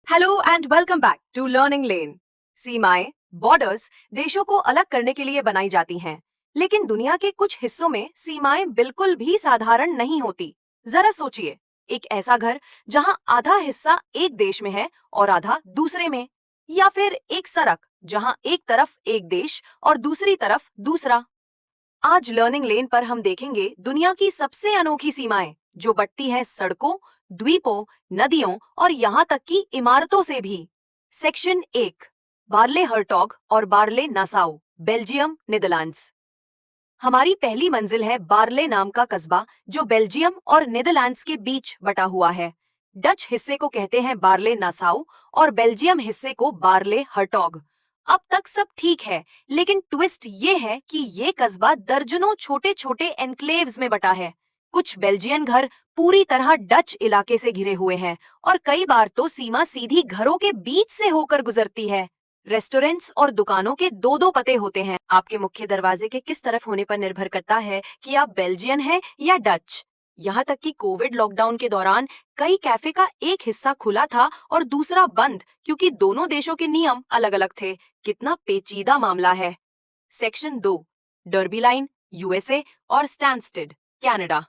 Hello and welcome back to Learning Lane. सीमाएं, borders देशों को अलग करने के लिए बनाई जाती हैं, लेकिन दुनिया के कुछ हिस्सों में सीमाएं बिल्कुल भी साधारण नहीं होती। जरा सोचिए, एक ऐसा घर जहां आधा हिस्सा एक देश में है और आधा दूसरे में, या फिर एक सड़क जहां एक तरफ एक देश और दूसरी तरफ दूसरा। आज लर्निंग लेन पर हम देखेंगे दुनिया की सबसे अनोखी सीमाएं, जो बढ़ती है सड़कों, द्वीपों, नदियों और यहाँ तक कि इमारतों से भी। सेक्शन 1, बार्ले हर्टॉग और बार्ले नासाउ, बेल्जियम, नीदरलैंड्स। हमारी पहली मंजिल है बार्ले नाम का कस्बा, जो बेल्जियम और नीदरलैंड्स के बीच बटा हुआ है। डच हिस्से को कहते हैं बार्ले नासाउ और बेल्जियम हिस्से को बार्ले हर्टॉग। अब तक सब ठीक है, लेकिन ट्विस्ट ये है कि ये कस्बा दर्जनों छोटे छोटे एन्क्लेव्स में बटा है। कुछ बेल्जियन घर पूरी तरह डच इलाके से घिरे हुए हैं और कई बार तो सीमा सीधी घरों के बीच से होकर गुजरती है। रेस्टोरेंट्स और दुकानों के दो दो पते होते हैं। आपके मुख्य दरवाजे के किस तरफ होने पर निर्भर करता है कि आप बेल्जियन हैं या डच। यहाँ तक कि कोविड लॉकडाउन के दौरान कई कैफे का एक हिस्सा खुला था और दूसरा बंद, क्योंकि दोनों देशों के नियम अलग अलग थे। कितना पेचीदा मामला है। सेक्शन 2, डर्बी लाइन, यूएसए और स्टैनस्टेड, कनाडा।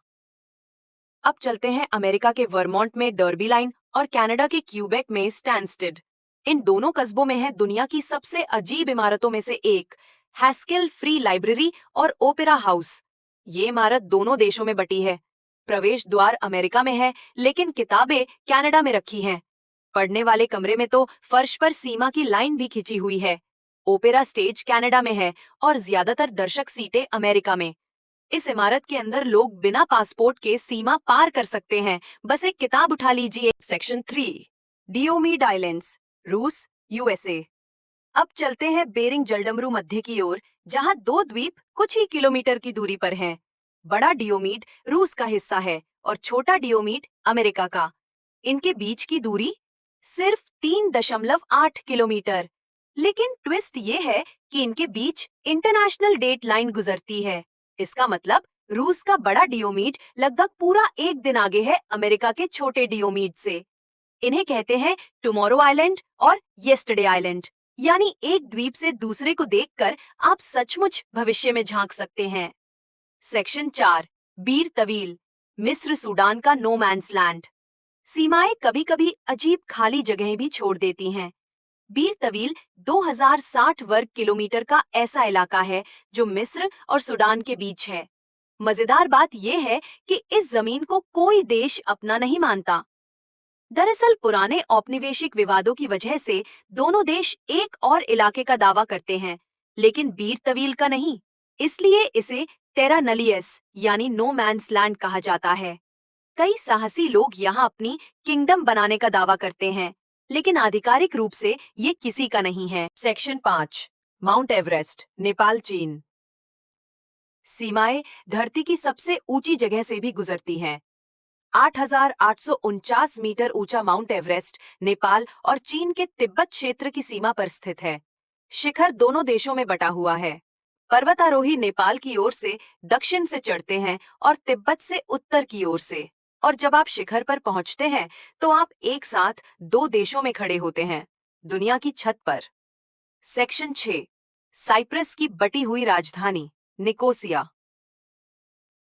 अब चलते हैं अमेरिका के वर्मोंट में डर्बी लाइन और कनाडा के क्यूबेक में स्टैनस्टेड। इन दोनों कस्बों में है दुनिया की सबसे अजीब इमारतों में से एक, हैस्केल फ्री लाइब्रेरी और ओपेरा हाउस। ये इमारत दोनों देशों में बटी है। प्रवेश द्वार अमेरिका में है, लेकिन किताबें कनाडा में रखी हैं। पढ़ने वाले कमरे में तो फर्श पर सीमा की लाइन भी खिंची हुई है। ओपेरा स्टेज कनाडा में है और ज्यादातर दर्शक सीटें अमेरिका में। इस इमारत के अंदर लोग बिना पासपोर्ट के सीमा पार कर सकते हैं। बस एक किताब उठा लीजिए। सेक्शन 3, डियोमीड आइलैंड्स, रूस, यूएसए। अब चलते हैं बेरिंग जलडमरू मध्य की ओर, जहां दो द्वीप कुछ ही किलोमीटर की दूरी पर हैं। बड़ा डियोमीड रूस का हिस्सा है और छोटा डियोमीड अमेरिका का। इनके बीच की दूरी सिर्फ 3.8 किलोमीटर। लेकिन ट्विस्ट ये है कि इनके बीच इंटरनेशनल डेट लाइन गुजरती है। इसका मतलब रूस का बड़ा डियोमीड लगभग पूरा एक दिन आगे है अमेरिका के छोटे डियोमीड से। इन्हें कहते हैं टुमारो आइलैंड और येस्टरडे आइलैंड, यानी एक द्वीप से दूसरे को देखकर आप सचमुच भविष्य में झांक सकते हैं। सेक्शन 4, बीर तवील, मिस्र सूडान का नो मैन्स लैंड। सीमाएं कभी कभी अजीब खाली जगहें भी छोड़ देती हैं। बीर तवील 2060 वर्ग किलोमीटर का ऐसा इलाका है जो मिस्र और सूडान के बीच है। मजेदार बात यह है कि इस जमीन को कोई देश अपना नहीं मानता। दरअसल पुराने औपनिवेशिक विवादों की वजह से दोनों देश एक और इलाके का दावा करते हैं, लेकिन बीर तवील का नहीं। इसलिए इसे टेरा नलियस यानी नो मैन्स लैंड कहा जाता है। कई साहसी लोग यहाँ अपनी किंगडम बनाने का दावा करते हैं, लेकिन आधिकारिक रूप से ये किसी का नहीं है। सेक्शन 5, माउंट एवरेस्ट, नेपाल, चीन। सीमाएं धरती की सबसे ऊंची जगह से भी गुजरती हैं। 8,849 मीटर ऊंचा माउंट एवरेस्ट नेपाल और चीन के तिब्बत क्षेत्र की सीमा पर स्थित है। शिखर दोनों देशों में बटा हुआ है। पर्वतारोही नेपाल की ओर से दक्षिण से चढ़ते हैं और तिब्बत से उत्तर की ओर से। और जब आप शिखर पर पहुंचते हैं तो आप एक साथ दो देशों में खड़े होते हैं, दुनिया की छत पर। सेक्शन 6, साइप्रस की बटी हुई राजधानी, निकोसिया।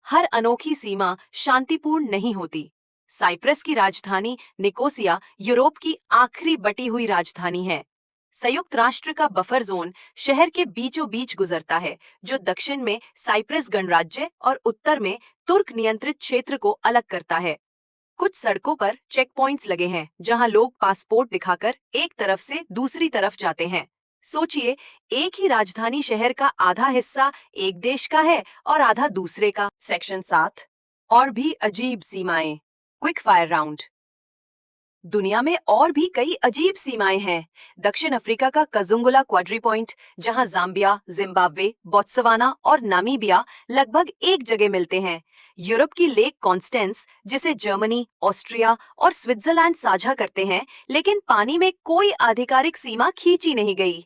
हर अनोखी सीमा शांतिपूर्ण नहीं होती। साइप्रस की राजधानी निकोसिया यूरोप की आखिरी बटी हुई राजधानी है। संयुक्त राष्ट्र का बफर जोन शहर के बीचों बीच गुजरता है, जो दक्षिण में साइप्रस गणराज्य और उत्तर में तुर्क नियंत्रित क्षेत्र को अलग करता है। कुछ सड़कों पर चेक पॉइंट्स लगे हैं, जहां लोग पासपोर्ट दिखाकर एक तरफ से दूसरी तरफ जाते हैं। सोचिए, एक ही राजधानी शहर का आधा हिस्सा एक देश का है और आधा दूसरे का। सेक्शन 7, और भी अजीब सीमाएं, क्विक फायर राउंड। दुनिया में और भी कई अजीब सीमाएं हैं। दक्षिण अफ्रीका का कजुंगुला क्वाड्री पॉइंट, जहां जाम्बिया, जिम्बाब्वे, बोत्सवाना और नामीबिया लगभग एक जगह मिलते हैं। यूरोप की लेक कॉन्स्टेंस, जिसे जर्मनी, ऑस्ट्रिया और स्विट्जरलैंड साझा करते हैं, लेकिन पानी में कोई आधिकारिक सीमा खींची नहीं गई।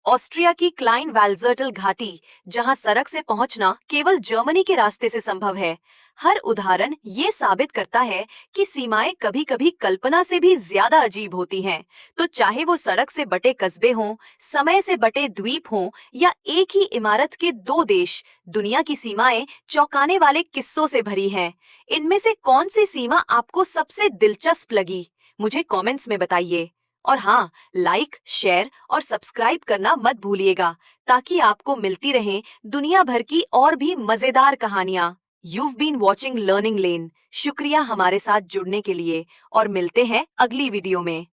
ऑस्ट्रिया की क्लाइन वाल्जर्टल घाटी, जहां सड़क से पहुंचना केवल जर्मनी के रास्ते से संभव है। हर उदाहरण ये साबित करता है कि सीमाएं कभी-कभी कल्पना से भी ज्यादा अजीब होती हैं। तो चाहे वो सड़क से बटे कस्बे हों, समय से बटे द्वीप हों या एक ही इमारत के दो देश, दुनिया की सीमाएं चौंकाने वाले किस्सों से भरी हैं। इनमें से कौन सी सीमा आपको सबसे दिलचस्प लगी? मुझे कमेंट्स में बताइए। और हाँ, लाइक, शेयर और सब्सक्राइब करना मत भूलिएगा, ताकि आपको मिलती रहें दुनिया भर की और भी मजेदार कहानियां। You've been watching लर्निंग लेन। शुक्रिया हमारे साथ जुड़ने के लिए और मिलते हैं अगली वीडियो में।